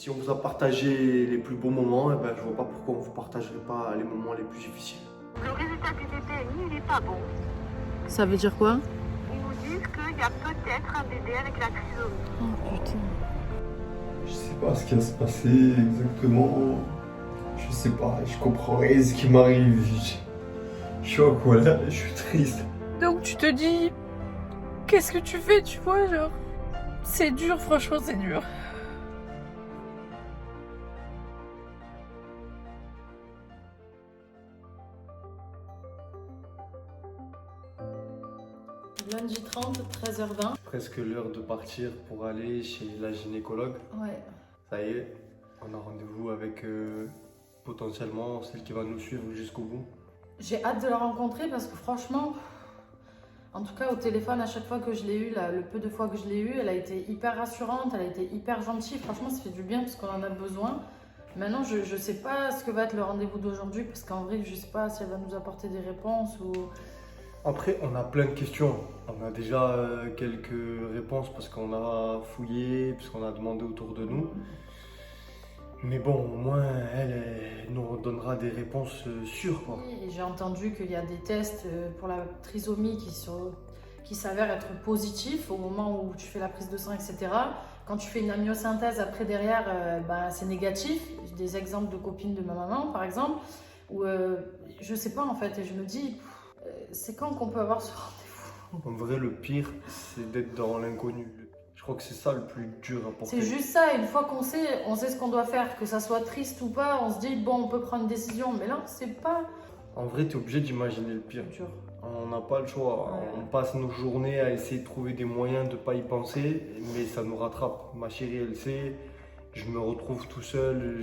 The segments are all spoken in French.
Si on vous a partagé les plus beaux moments, eh ben, je vois pas pourquoi on vous partagerait pas les moments les plus difficiles. Le résultat du BPMI, il n'est pas bon. Ça veut dire quoi? Ils nous disent qu'il y a peut-être un bébé avec la trisomie. Oh putain. Je sais pas ce qui va se passer exactement. Je sais pas, je comprends rien ce qui m'arrive. Je suis en colère, je suis triste. Donc tu te dis, qu'est-ce que tu fais, tu vois, genre, c'est dur, franchement c'est dur. Lundi 30, 13h20. Presque l'heure de partir pour aller chez la gynécologue. Ouais. Ça y est, on a rendez-vous avec potentiellement celle qui va nous suivre jusqu'au bout. J'ai hâte de la rencontrer parce que franchement, en tout cas au téléphone, à chaque fois que je l'ai eue, le peu de fois que je l'ai eue, elle a été hyper rassurante, elle a été hyper gentille. Franchement, ça fait du bien parce qu'on en a besoin. Maintenant, je sais pas ce que va être le rendez-vous d'aujourd'hui parce qu'en vrai, je sais pas si elle va nous apporter des réponses ou... Après, on a plein de questions. On a déjà quelques réponses parce qu'on a fouillé, parce qu'on a demandé autour de nous. Mais bon, au moins, elle nous donnera des réponses sûres, quoi. Et j'ai entendu qu'il y a des tests pour la trisomie qui s'avèrent être positifs au moment où tu fais la prise de sang, etc. Quand tu fais une amniosynthèse, après derrière, c'est négatif. J'ai des exemples de copines de ma maman, par exemple, où je sais pas en fait, et je me dis, c'est quand qu'on peut avoir ce rendez-vous? En vrai, le pire, c'est d'être dans l'inconnu. Je crois que c'est ça le plus dur à porter. C'est juste ça, une fois qu'on sait, on sait ce qu'on doit faire, que ça soit triste ou pas, on se dit, bon, on peut prendre une décision, mais là, c'est pas En vrai, tu es obligé d'imaginer le pire. dur. On n'a pas le choix. Ouais. On passe nos journées à essayer de trouver des moyens de ne pas y penser, mais ça nous rattrape. Ma chérie, elle sait, je me retrouve tout seul,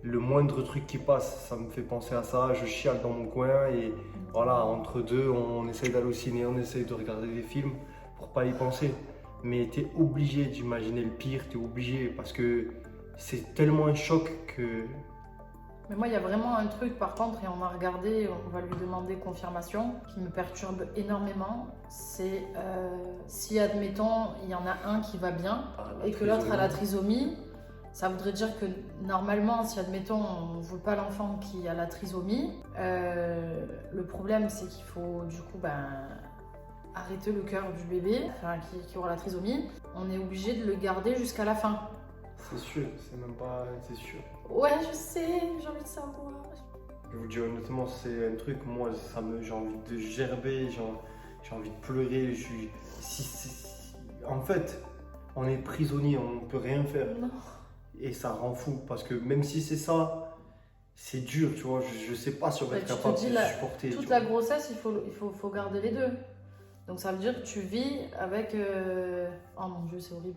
le moindre truc qui passe, ça me fait penser à ça, je chiale dans mon coin et voilà, entre deux, on essaye d'aller au ciné, on essaye de regarder des films pour pas y penser. Mais tu es obligé d'imaginer le pire, tu es obligé parce que c'est tellement un choc que... Mais moi, il y a vraiment un truc, par contre, et on a regardé, on va lui demander confirmation, qui me perturbe énormément. C'est si, admettons, il y en a un qui va bien et que l'autre a la trisomie, ça voudrait dire que normalement, si, admettons, on ne veut pas l'enfant qui a la trisomie, le problème, c'est qu'il faut, du coup, arrêter le cœur du bébé, enfin, qui aura la trisomie. On est obligé de le garder jusqu'à la fin. C'est sûr, c'est même pas... c'est sûr. Ouais, je sais, j'ai envie de savoir. Je vous dis honnêtement, c'est un truc, moi, j'ai envie de gerber, j'ai envie de pleurer. En fait, on est prisonnier, on ne peut rien faire. Non. Et ça rend fou, parce que même si c'est ça, c'est dur, tu vois. Je sais pas si on va être capable de supporter. Toute la grossesse, il faut garder les deux. Donc ça veut dire que tu vis avec... Oh mon Dieu, c'est horrible.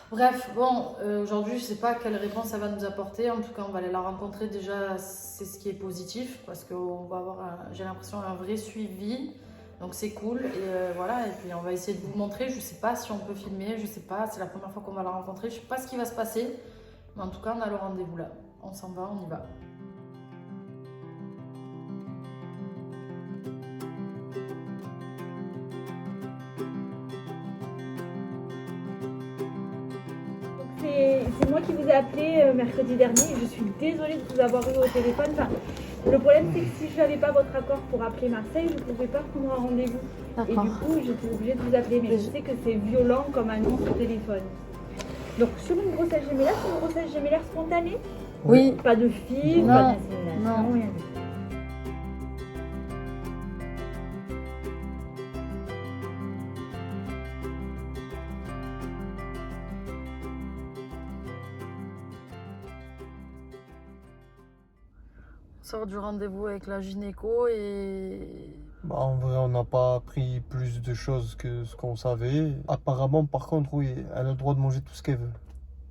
Bref, bon, aujourd'hui, je ne sais pas quelle réponse elle va nous apporter. En tout cas, on va aller la rencontrer. Déjà, c'est ce qui est positif parce qu'on va avoir, j'ai l'impression, un vrai suivi. Donc, c'est cool. Et voilà, et puis on va essayer de vous montrer. Je ne sais pas si on peut filmer, je ne sais pas. C'est la première fois qu'on va la rencontrer. Je ne sais pas ce qui va se passer. Mais en tout cas, on a le rendez-vous là. On s'en va, on y va. C'est moi qui vous ai appelé mercredi dernier et je suis désolée de vous avoir eu au téléphone. Enfin, le problème c'est que si je n'avais pas votre accord pour appeler Marseille, je ne pouvais pas prendre un rendez-vous. Et du coup, j'étais obligée de vous appeler. Mais je sais que c'est violent comme annonce au téléphone. Donc sur une grossesse gémellaire, c'est une grossesse gémellaire spontanée? Oui. Pas de fil, Non. pas d'insémination, Non. rien du tout. On sort du rendez-vous avec la gynéco et... En vrai, on n'a pas appris plus de choses que ce qu'on savait. Apparemment, par contre, oui, elle a le droit de manger tout ce qu'elle veut.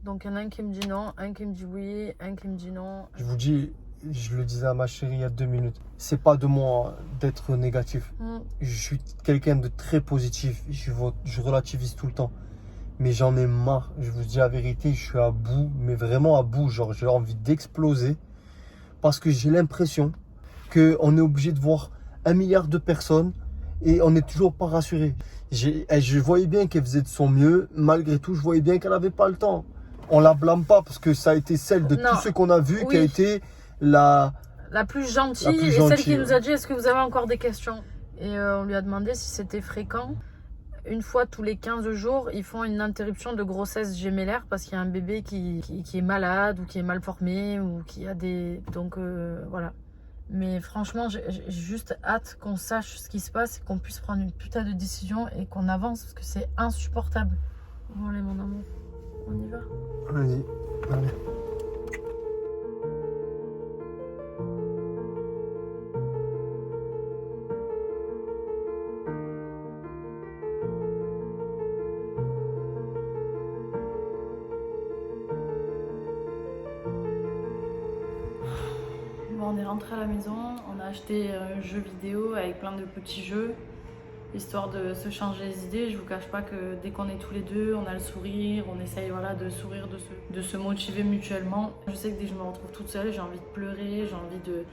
Donc il y en a un qui me dit non, un qui me dit oui, un qui me dit non. Je vous dis, je le disais à ma chérie il y a 2 minutes, c'est pas de moi d'être négatif. Je suis quelqu'un de très positif, je relativise tout le temps. Mais j'en ai marre, je vous dis la vérité, je suis à bout, mais vraiment à bout. Genre, j'ai envie d'exploser parce que j'ai l'impression qu'on est obligé de voir 1 milliard de personnes et on n'est toujours pas rassuré. Je voyais bien qu'elle faisait de son mieux. Malgré tout, je voyais bien qu'elle n'avait pas le temps. On la blâme pas parce que ça a été celle de Non. tous ceux qu'on a vus Oui. qui a été la plus gentille La plus et celle gentille, qui nous ouais. a dit est-ce que vous avez encore des questions. Et on lui a demandé si c'était fréquent. Une fois tous les 15 jours, ils font une interruption de grossesse gémellaire parce qu'il y a un bébé qui est malade ou qui est mal formé ou qui a des... Donc voilà. Mais franchement, j'ai juste hâte qu'on sache ce qui se passe et qu'on puisse prendre une putain de décision et qu'on avance parce que c'est insupportable. Bon allez mon amour, on y va. Vas-y, allez. Bon, on est rentré à la maison, on a acheté un jeu vidéo avec plein de petits jeux, histoire de se changer les idées. Je vous cache pas que dès qu'on est tous les deux, on a le sourire, on essaye voilà, de sourire, de se motiver mutuellement. Je sais que dès que je me retrouve toute seule, j'ai envie de pleurer, j'ai envie de...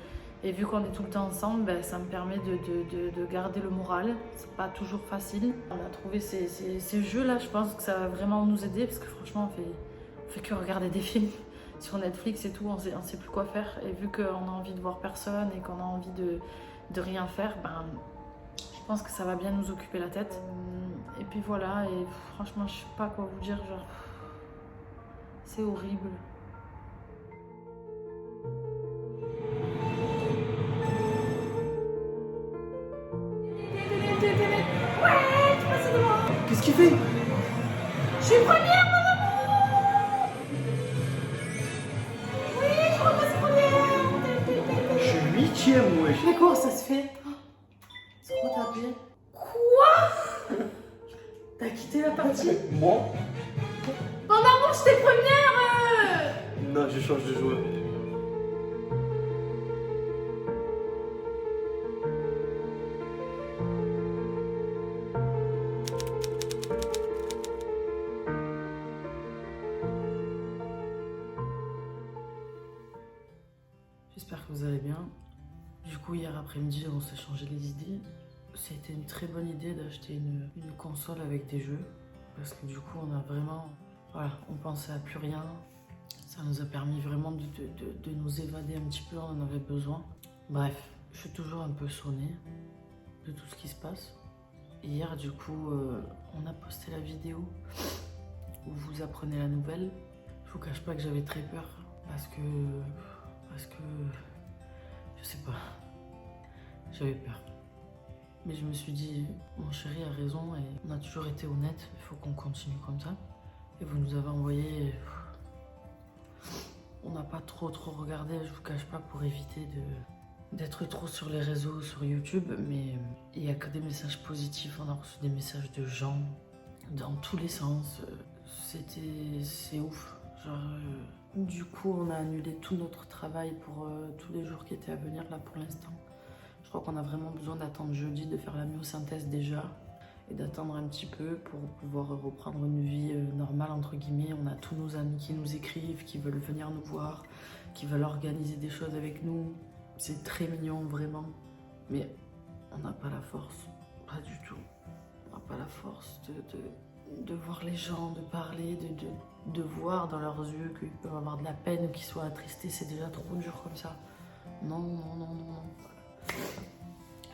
Et vu qu'on est tout le temps ensemble, ben, ça me permet de garder le moral. C'est pas toujours facile. On a trouvé ces jeux-là, je pense que ça va vraiment nous aider parce que franchement, on fait que regarder des films sur Netflix et tout, on sait plus quoi faire. Et vu qu'on a envie de voir personne et qu'on a envie de rien faire, ben, je pense que ça va bien nous occuper la tête. Et puis voilà, et franchement, je sais pas quoi vous dire, genre, c'est horrible. Qu'est-ce qu'il fait? Je suis première, mon amour! Oui, je repasse première! Je suis 8ème, wesh. Mais comment ça se fait? C'est trop tapé. Quoi? T'as quitté la partie? Moi? Mon amour, j'étais première! Non, je change de joueur. J'espère que vous allez bien. Du coup, hier après-midi, on s'est changé les idées. C'était une très bonne idée d'acheter une console avec des jeux. Parce que du coup, on a vraiment... Voilà, on pensait à plus rien. Ça nous a permis vraiment de nous évader un petit peu, on en avait besoin. Bref, je suis toujours un peu sonnée de tout ce qui se passe. Hier, du coup, on a posté la vidéo où vous apprenez la nouvelle. Je vous cache pas que j'avais très peur parce que je sais pas, j'avais peur. Mais je me suis dit, mon chéri a raison et on a toujours été honnête, il faut qu'on continue comme ça. Et vous nous avez envoyé, on n'a pas trop regardé, je vous cache pas, pour éviter d'être trop sur les réseaux, sur YouTube, mais il n'y a que des messages positifs, on a reçu des messages de gens dans tous les sens, c'est ouf. Genre, du coup, on a annulé tout notre travail pour tous les jours qui étaient à venir là pour l'instant. Je crois qu'on a vraiment besoin d'attendre jeudi, de faire la myosynthèse déjà et d'attendre un petit peu pour pouvoir reprendre une vie normale entre guillemets. On a tous nos amis qui nous écrivent, qui veulent venir nous voir, qui veulent organiser des choses avec nous. C'est très mignon vraiment, mais on n'a pas la force, pas du tout. On n'a pas la force de voir les gens, de parler, de voir dans leurs yeux qu'ils peuvent avoir de la peine ou qu'ils soient attristés, c'est déjà trop dur comme ça. Non, non, non, non, non.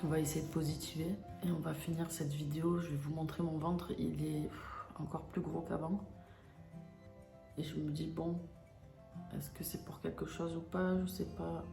On va essayer de positiver et on va finir cette vidéo. Je vais vous montrer mon ventre, il est encore plus gros qu'avant. Et je me dis, bon, est-ce que c'est pour quelque chose ou pas? Je sais pas.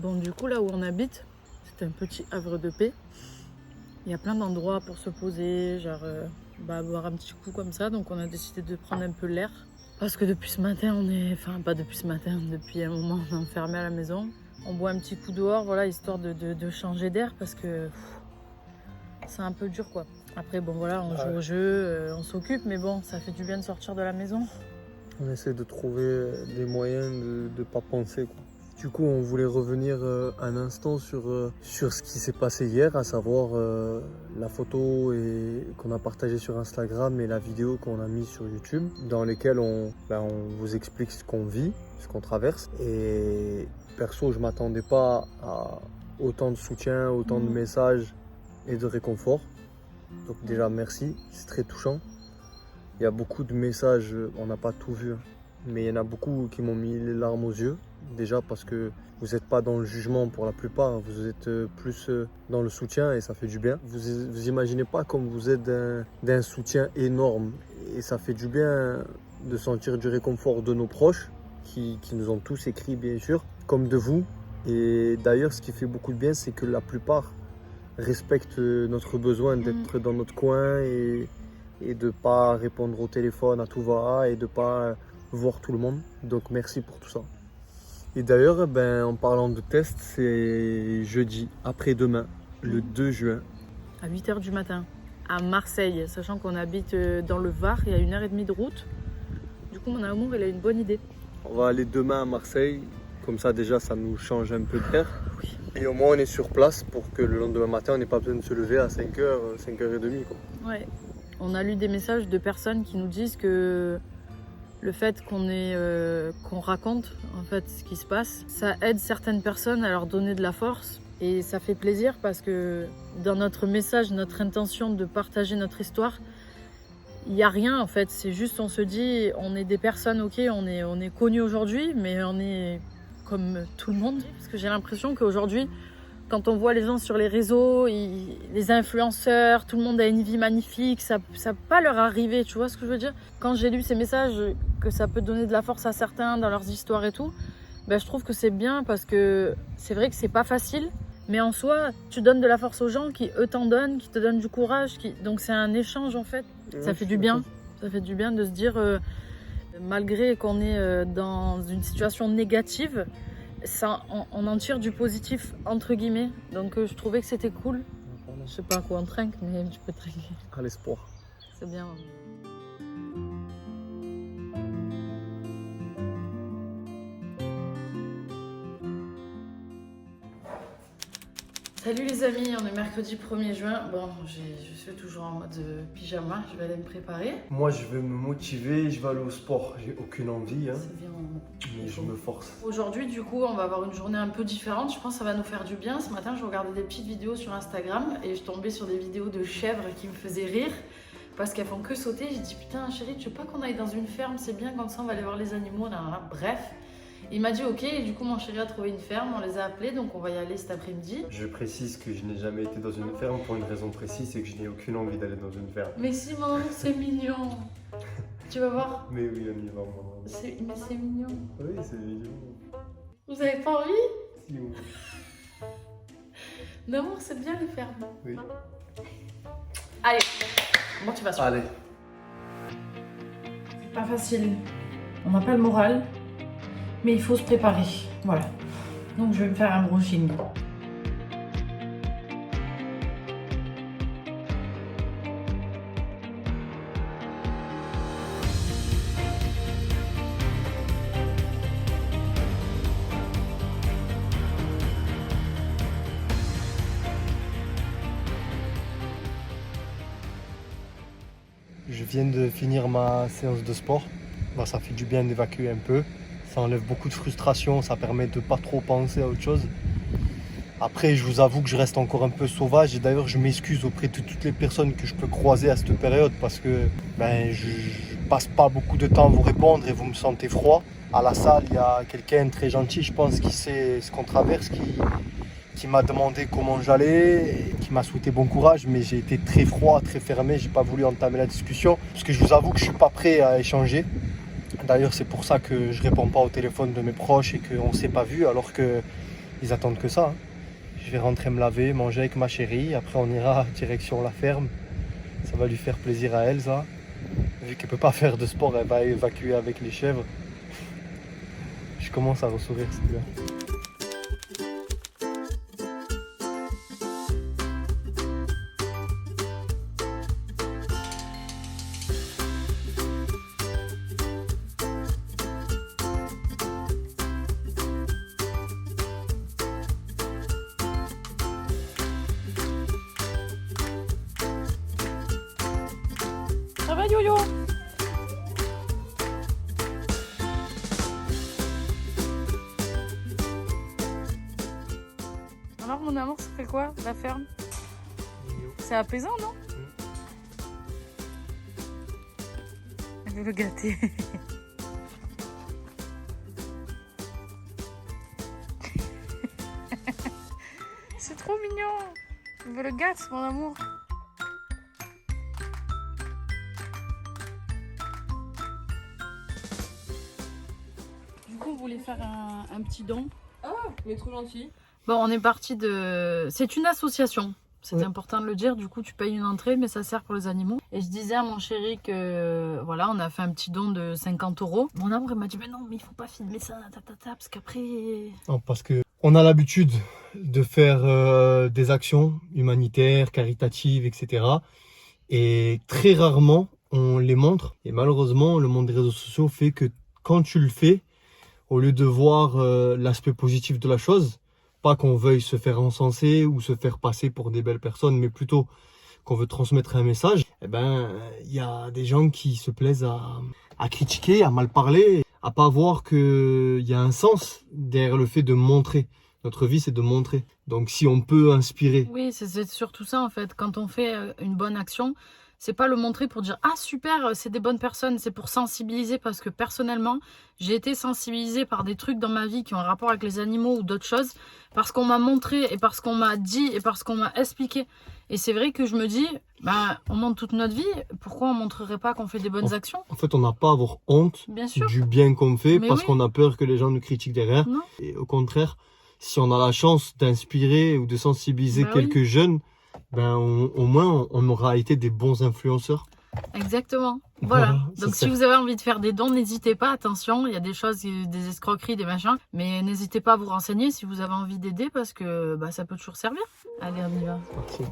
Bon, du coup, là où on habite, c'est un petit havre de paix. Il y a plein d'endroits pour se poser, genre boire un petit coup comme ça. Donc on a décidé de prendre un peu l'air. Parce que depuis ce matin, Enfin, pas depuis ce matin, depuis un moment, on est enfermé à la maison. On boit un petit coup dehors, voilà, histoire de changer d'air parce que c'est un peu dur, quoi. Après, bon, voilà, on joue au jeu, on s'occupe, mais bon, ça fait du bien de sortir de la maison. On essaie de trouver des moyens de ne pas penser, quoi. Du coup, on voulait revenir un instant sur ce qui s'est passé hier, à savoir la photo qu'on a partagée sur Instagram et la vidéo qu'on a mise sur YouTube, dans lesquelles on vous explique ce qu'on vit, ce qu'on traverse. Et perso, je ne m'attendais pas à autant de soutien, autant de messages et de réconfort. Donc déjà, merci, c'est très touchant. Il y a beaucoup de messages, on n'a pas tout vu, mais il y en a beaucoup qui m'ont mis les larmes aux yeux. Déjà parce que vous n'êtes pas dans le jugement pour la plupart, vous êtes plus dans le soutien et ça fait du bien. Vous imaginez pas comme vous êtes d'un soutien énorme et ça fait du bien de sentir du réconfort de nos proches qui nous ont tous écrit bien sûr, comme de vous. Et d'ailleurs ce qui fait beaucoup de bien c'est que la plupart respectent notre besoin d'être dans notre coin et de ne pas répondre au téléphone à tout va et de ne pas voir tout le monde. Donc merci pour tout ça. Et d'ailleurs, en parlant de test, c'est jeudi, après-demain, le 2 juin. À 8h du matin, à Marseille, sachant qu'on habite dans le Var, il y a 1h30 de route. Du coup, mon amour, il a une bonne idée. On va aller demain à Marseille, comme ça déjà, ça nous change un peu d'air. Oui. Et au moins, on est sur place pour que le lendemain matin, on n'ait pas besoin de se lever à 5h, 5h30. Quoi. Ouais. On a lu des messages de personnes qui nous disent que le fait qu'on raconte en fait ce qui se passe, ça aide certaines personnes à leur donner de la force et ça fait plaisir parce que dans notre message, notre intention de partager notre histoire, il n'y a rien en fait. C'est juste on se dit on est des personnes, ok, on est connus aujourd'hui, mais on est comme tout le monde. Parce que j'ai l'impression qu'aujourd'hui, quand on voit les gens sur les réseaux, les influenceurs, tout le monde a une vie magnifique, ça peut pas leur arriver, tu vois ce que je veux dire? Quand j'ai lu ces messages, que ça peut donner de la force à certains dans leurs histoires et tout, je trouve que c'est bien parce que c'est vrai que c'est pas facile, mais en soi, tu donnes de la force aux gens qui, eux, t'en donnent, qui te donnent du courage, donc c'est un échange en fait. Ça fait du bien. Ça fait du bien de se dire, malgré qu'on est dans une situation négative, ça, on en tire du positif entre guillemets, donc je trouvais que c'était cool. Je sais pas à quoi on trinque, mais tu peux trinquer. À l'espoir. C'est bien. Salut les amis, on est mercredi 1er juin. Bon, je suis toujours en mode pyjama, je vais aller me préparer. Moi, je vais me motiver, je vais aller au sport. J'ai aucune envie, hein, C'est bien. mais je me force. Aujourd'hui, du coup, on va avoir une journée un peu différente. Je pense que ça va nous faire du bien. Ce matin, je regardais des petites vidéos sur Instagram et je tombais sur des vidéos de chèvres qui me faisaient rire parce qu'elles font que sauter. J'ai dit, putain, chérie, tu veux pas qu'on aille dans une ferme? C'est bien, comme ça, on va aller voir les animaux. Là. Bref. Il m'a dit ok, et du coup mon chéri a trouvé une ferme, on les a appelés, donc on va y aller cet après-midi. Je précise que je n'ai jamais été dans une ferme pour une raison précise, c'est que je n'ai aucune envie d'aller dans une ferme. Mais Simon, c'est mignon. Tu vas voir. Mais oui, on y va, maman. Mais c'est mignon. Oui, c'est mignon. Vous avez pas envie? Si, oui. D'amour, c'est bien les fermes. Oui. Allez, motivation. Allez. C'est pas facile. On n'a pas le moral. Mais il faut se préparer, voilà. Donc je vais me faire un brushing. Je viens de finir ma séance de sport. Ça fait du bien d'évacuer un peu. Ça enlève beaucoup de frustration, ça permet de ne pas trop penser à autre chose. Après, je vous avoue que je reste encore un peu sauvage et d'ailleurs je m'excuse auprès de toutes les personnes que je peux croiser à cette période parce que je passe pas beaucoup de temps à vous répondre et vous me sentez froid. À la salle, il y a quelqu'un très gentil, je pense, qui sait ce qu'on traverse, qui m'a demandé comment j'allais, qui m'a souhaité bon courage, mais j'ai été très froid, très fermé, j'ai pas voulu entamer la discussion parce que je vous avoue que je suis pas prêt à échanger. D'ailleurs, c'est pour ça que je réponds pas au téléphone de mes proches et qu'on ne s'est pas vu, alors que Ils attendent que ça. Hein. Je vais rentrer me laver, manger avec ma chérie. Après, on ira direction la ferme. Ça va lui faire plaisir à Elsa. Vu qu'elle peut pas faire de sport, elle va évacuer avec les chèvres. Je commence à ressourire, c'est bien. Ça va Yo-Yo? Alors mon amour, ça fait quoi la ferme? C'est apaisant, non? Elle veut le gâter. C'est trop mignon. Elle veut le gâter, mon amour. Du coup, on voulait faire un petit don. Ah, mais trop gentil. Bon, on est parti de... C'est une association. C'est Ouais. important de le dire. Du coup, tu payes une entrée, mais ça sert pour les animaux. Et je disais à mon chéri que, voilà, on a fait un petit don de 50 €. Mon amour, il m'a dit, mais non, mais il faut pas filmer ça, parce qu'après... Non, parce que on a l'habitude de faire des actions humanitaires, caritatives, etc. Et très rarement, on les montre. Et malheureusement, le monde des réseaux sociaux fait que quand tu le fais, au lieu de voir l'aspect positif de la chose, pas qu'on veuille se faire encenser ou se faire passer pour des belles personnes, mais plutôt qu'on veut transmettre un message, eh ben, il y a des gens qui se plaisent à critiquer, à mal parler, à pas voir qu'il y a un sens derrière le fait de montrer. Notre vie, c'est de montrer. Donc, si on peut inspirer, Oui, c'est surtout ça, en fait. Quand on fait une bonne action, c'est pas le montrer pour dire « Ah, super, c'est des bonnes personnes ». C'est pour sensibiliser parce que, personnellement, j'ai été sensibilisée par des trucs dans ma vie qui ont un rapport avec les animaux ou d'autres choses parce qu'on m'a montré et parce qu'on m'a dit et parce qu'on m'a expliqué. Et c'est vrai que je me dis, bah, on montre toute notre vie, pourquoi on montrerait pas qu'on fait des bonnes actions? en fait, on n'a pas à avoir honte Bien sûr. du bien qu'on fait Mais parce oui. qu'on a peur que les gens nous critiquent derrière. Non. Et au contraire, si on a la chance d'inspirer ou de sensibiliser Bah oui. quelques jeunes, ben au moins on aura été des bons influenceurs. Exactement. Voilà. ça Donc si sert. vous avez envie de faire des dons, n'hésitez pas. Attention, il y a des choses, des escroqueries, des machins. Mais n'hésitez pas à vous renseigner si vous avez envie d'aider parce que bah, ça peut toujours servir. Allez, on y va. Parti.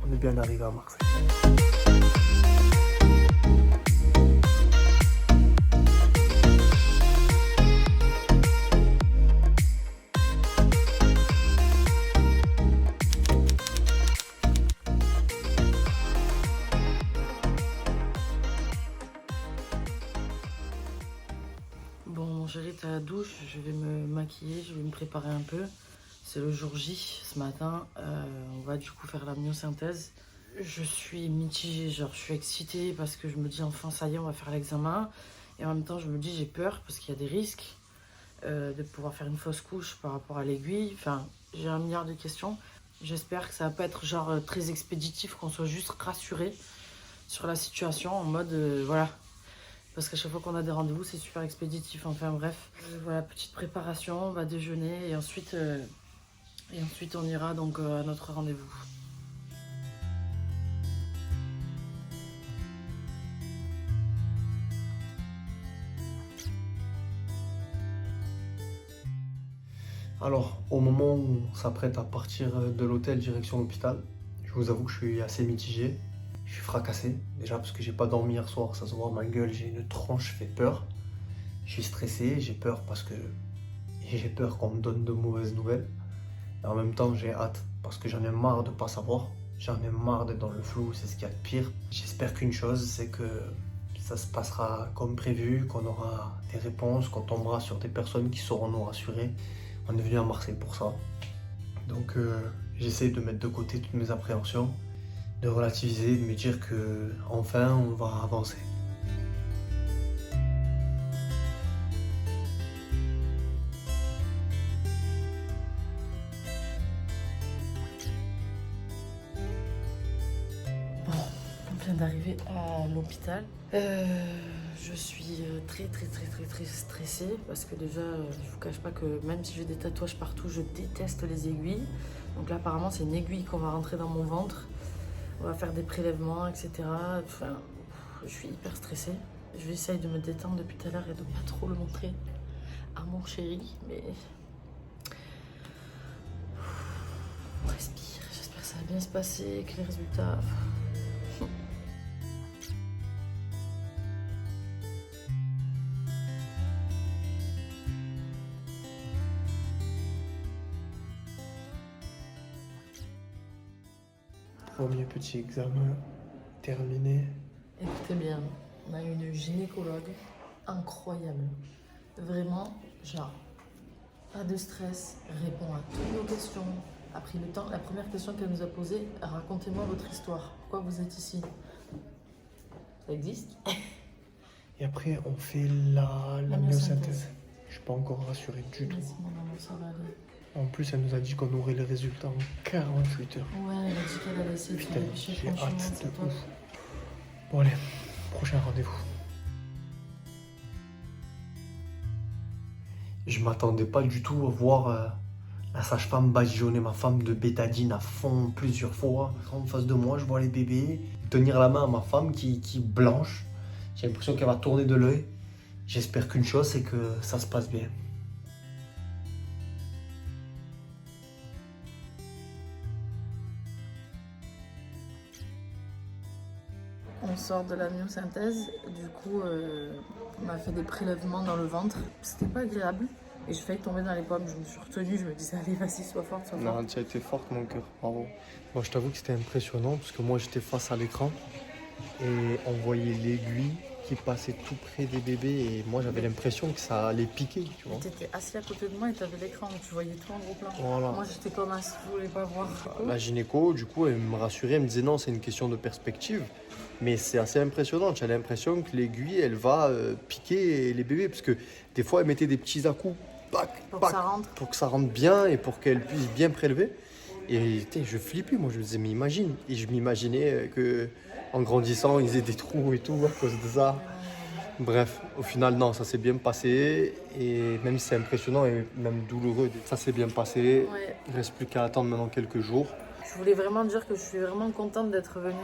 On est bien arrivé à Marseille. Bon, mon chéri, t'es à la douche. Je vais me maquiller, je vais me préparer un peu. C'est le jour J ce matin. On va du coup faire la myosynthèse. Je suis mitigée, genre je suis excitée parce que je me dis enfin ça y est, on va faire l'examen. Et en même temps, je me dis j'ai peur parce qu'il y a des risques de pouvoir faire une fausse couche par rapport à l'aiguille. Enfin, j'ai un milliard de questions. J'espère que ça va pas être genre très expéditif, qu'on soit juste rassuré sur la situation en mode voilà. Parce qu'à chaque fois qu'on a des rendez-vous, c'est super expéditif. Enfin bref, voilà, petite préparation, on va déjeuner et ensuite on ira donc à notre rendez-vous. Alors, au moment où on s'apprête à partir de l'hôtel direction l'hôpital, je vous avoue que je suis assez mitigé. Je suis fracassé, déjà parce que j'ai pas dormi hier soir, ça se voit à ma gueule, j'ai une tronche, fait peur. Je suis stressé, j'ai peur parce que j'ai peur qu'on me donne de mauvaises nouvelles. Et en même temps, j'ai hâte parce que j'en ai marre de pas savoir. J'en ai marre d'être dans le flou, c'est ce qu'il y a de pire. J'espère qu'une chose, c'est que ça se passera comme prévu, qu'on aura des réponses, qu'on tombera sur des personnes qui sauront nous rassurer. On est venu à Marseille pour ça. Donc j'essaie de mettre de côté toutes mes appréhensions, de relativiser, de me dire que enfin on va avancer. viens d'arriver à l'hôpital. Je suis très stressée parce que déjà, je vous cache pas que même si j'ai des tatouages partout, je déteste les aiguilles. Donc là, apparemment, c'est une aiguille qu'on va rentrer dans mon ventre. On va faire des prélèvements, etc. Enfin, je suis hyper stressée. Je vais essayer de me détendre depuis tout à l'heure et de pas trop le montrer à mon chéri, mais... On respire, j'espère que ça va bien se passer, que les résultats... Premier petit examen terminé. Écoutez bien, on a une gynécologue incroyable. Vraiment, genre, pas de stress, répond à toutes nos questions. A pris le temps. La première question qu'elle nous a posée, racontez-moi votre histoire. Pourquoi vous êtes ici? Ça existe? Et après, on fait la myosynthèse. Je suis pas encore rassuré du tout. Vas-y, mon amour, ça va aller. En plus, elle nous a dit qu'on aurait les résultats en 48 heures. Ouais, elle a dit qu'elle allait essayer de Putain, vérifier. j'ai Franchement, hâte c'est de top. ouf. Bon allez, prochain rendez-vous. Je m'attendais pas du tout à voir la sage-femme badigeonner ma femme de bétadine à fond plusieurs fois. En face de moi, je vois les bébés tenir la main à ma femme qui blanche. J'ai l'impression qu'elle va tourner de l'œil. J'espère qu'une chose, c'est que ça se passe bien. On sort de la myosynthèse, du coup on m'a fait des prélèvements dans le ventre. C'était pas agréable et j'ai failli tomber dans les pommes. Je me suis retenue, je me disais allez vas-y sois forte, sois forte. Non, tu as été forte mon cœur, bravo. Moi je t'avoue que c'était impressionnant parce que moi j'étais face à l'écran et on voyait l'aiguille qui passait tout près des bébés et moi j'avais l'impression que ça allait piquer, tu vois. Tu étais assis à côté de moi et tu avais l'écran, donc tu voyais tout en gros plan. Voilà. Moi j'étais comme assis, je voulais pas voir. La gynéco, du coup, elle me rassurait, elle me disait non, c'est une question de perspective. Mais c'est assez impressionnant, tu as l'impression que l'aiguille, elle va piquer les bébés. Parce que des fois, elle mettait des petits à-coups, pac, Pour pac, que ça rentre. pour que ça rentre bien et pour qu'elle puisse bien prélever. Et je flippais, moi je me disais, mais imagine. Et je m'imaginais que en grandissant, ils aient des trous et tout à cause de ça. Bref, au final, non, ça s'est bien passé. Et même si c'est impressionnant et même douloureux, ça s'est bien passé. Ouais. Il ne reste plus qu'à attendre maintenant quelques jours. Je voulais vraiment dire que je suis vraiment contente d'être venue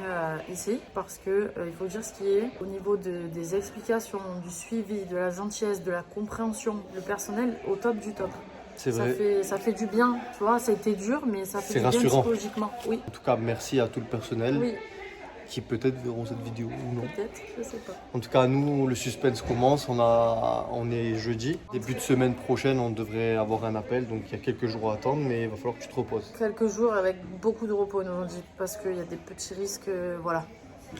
ici parce que il faut dire ce qui est au niveau des explications, du suivi, de la gentillesse, de la compréhension, le personnel au top du top. C'est vrai. Ça fait du bien, tu vois, ça a été dur mais ça fait C'est du bien rassurant. psychologiquement. Oui, En tout cas, merci à tout le personnel oui, qui peut-être verront cette vidéo ou non. peut-être, je sais pas. En tout cas, nous, le suspense commence. On est jeudi. Début de semaine prochaine, on devrait avoir un appel. Donc, il y a quelques jours à attendre, mais il va falloir que tu te reposes. Quelques jours avec beaucoup de repos, nous on dit, parce qu'il y a des petits risques, voilà.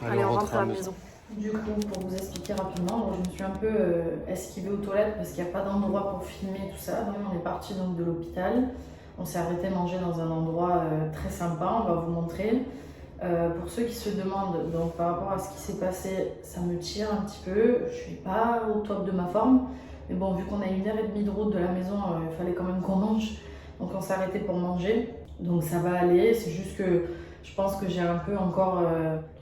Allez, on rentre à la maison. Du coup, pour vous expliquer rapidement, je me suis un peu esquivée aux toilettes parce qu'il n'y a pas d'endroit pour filmer tout ça. Donc, on est parti donc de l'hôpital. On s'est arrêté manger dans un endroit très sympa, on va vous montrer. Pour ceux qui se demandent, donc par rapport à ce qui s'est passé, ça me tire un petit peu. Je suis pas au top de ma forme. Mais bon, vu qu'on a 1h30 de route de la maison, il fallait quand même qu'on mange. Donc on s'est arrêté pour manger. Donc ça va aller, c'est juste que je pense que j'ai un peu encore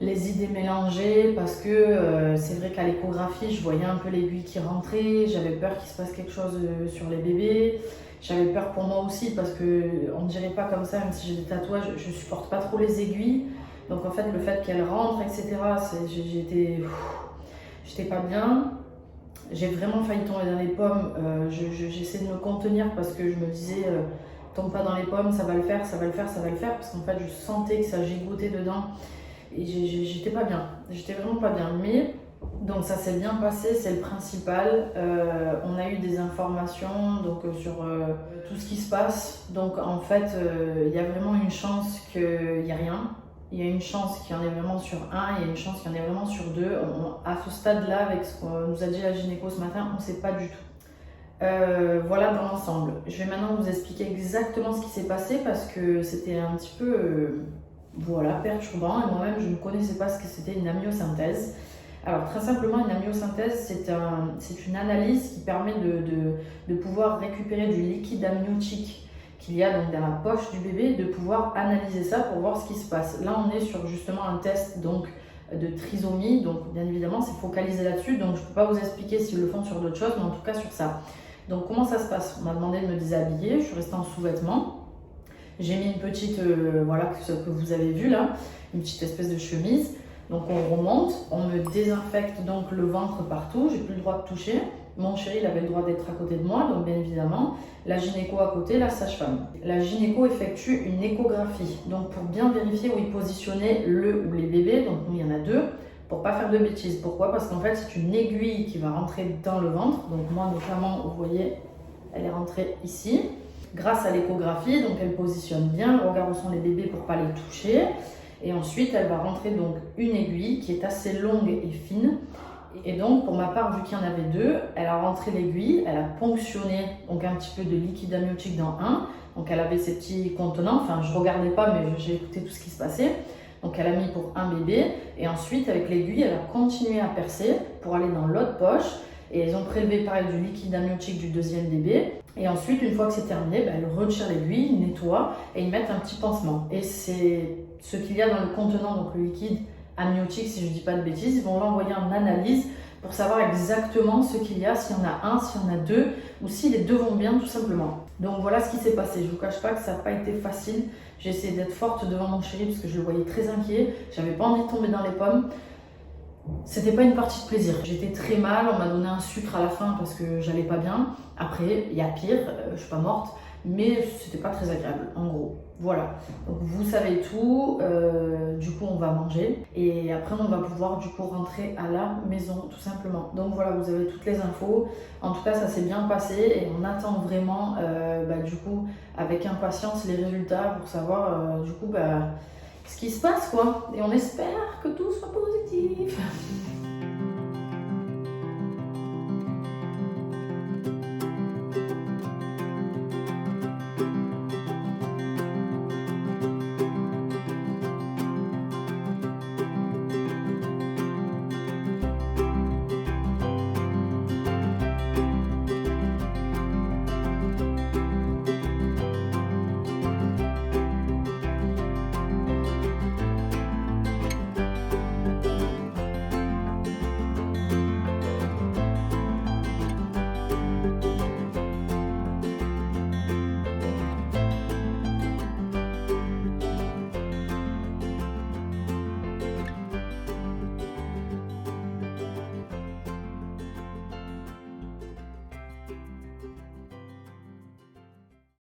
les idées mélangées parce que c'est vrai qu'à l'échographie, je voyais un peu l'aiguille qui rentrait, j'avais peur qu'il se passe quelque chose sur les bébés, j'avais peur pour moi aussi parce qu'on ne dirait pas comme ça, même si j'ai des tatouages, je supporte pas trop les aiguilles. Donc en fait, le fait qu'elle rentre, etc., j'étais pas bien. J'ai vraiment failli tomber dans les pommes, j'essaie de me contenir parce que je me disais... tombe pas dans les pommes, ça va le faire, ça va le faire, ça va le faire, parce qu'en fait je sentais que ça gigotait dedans et j'étais pas bien, j'étais vraiment pas bien, mais donc ça s'est bien passé, c'est le principal. On a eu des informations donc, sur tout ce qui se passe, donc en fait il y a vraiment une chance qu'il n'y ait rien, il y a une chance qu'il y en ait vraiment sur un, il y a une chance qu'il y en ait vraiment sur deux. À ce stade-là, avec ce qu'on nous a dit la gynéco ce matin, on ne sait pas du tout. Voilà dans l'ensemble. Je vais maintenant vous expliquer exactement ce qui s'est passé parce que c'était un petit peu voilà, perturbant et moi-même je ne connaissais pas ce que c'était une amyosynthèse. Alors très simplement, une amyosynthèse c'est une analyse qui permet de pouvoir récupérer du liquide amniotique qu'il y a donc dans la poche du bébé et de pouvoir analyser ça pour voir ce qui se passe. Là on est sur justement un test donc de trisomie. Donc bien évidemment, c'est focalisé là-dessus. Donc je ne peux pas vous expliquer s'ils le font sur d'autres choses, mais en tout cas sur ça. Donc comment ça se passe? On m'a demandé de me déshabiller, je suis restée en sous-vêtements. J'ai mis une petite, voilà, ce que vous avez vu là, une petite espèce de chemise. Donc on remonte, on me désinfecte donc le ventre partout, j'ai plus le droit de toucher. Mon chéri, il avait le droit d'être à côté de moi, donc bien évidemment, la gynéco à côté, la sage-femme. La gynéco effectue une échographie, donc pour bien vérifier où est positionné le ou les bébés, donc nous il y en a 2, pour pas faire de bêtises. Pourquoi? Parce qu'en fait c'est une aiguille qui va rentrer dans le ventre, donc moi notamment, vous voyez, elle est rentrée ici. Grâce à l'échographie, donc elle positionne bien, elle regarde où sont les bébés pour pas les toucher. Et ensuite, elle va rentrer donc une aiguille qui est assez longue et fine. Et donc, pour ma part, vu qu'il y en avait 2, elle a rentré l'aiguille, elle a ponctionné donc un petit peu de liquide amniotique dans un. Donc, elle avait ces petits contenants. Enfin, je regardais pas, mais j'ai écouté tout ce qui se passait. Donc, elle a mis pour un bébé. Et ensuite, avec l'aiguille, elle a continué à percer pour aller dans l'autre poche. Et ils ont prélevé pareil du liquide amniotique du deuxième bébé. Et ensuite, une fois que c'est terminé, elle retire l'aiguille, ils nettoient et ils mettent un petit pansement. Et c'est ce qu'il y a dans le contenant, donc le liquide amniotique, si je ne dis pas de bêtises, ils vont l'envoyer en analyse pour savoir exactement ce qu'il y a, s'il y en a un, s'il y en a 2, ou si les 2 vont bien tout simplement. Donc voilà ce qui s'est passé. Je ne vous cache pas que ça n'a pas été facile. J'ai essayé d'être forte devant mon chéri parce que je le voyais très inquiet. J'avais pas envie de tomber dans les pommes. C'était pas une partie de plaisir. J'étais très mal, on m'a donné un sucre à la fin parce que j'allais pas bien. Après, il y a pire, je suis pas morte, mais c'était pas très agréable, en gros. Voilà. Donc vous savez tout, du coup on va manger et après on va pouvoir du coup rentrer à la maison tout simplement. Donc voilà, vous avez toutes les infos. En tout cas, ça s'est bien passé et on attend vraiment du coup avec impatience les résultats pour savoir du coup ce qui se passe quoi. Et on espère que tout soit positif.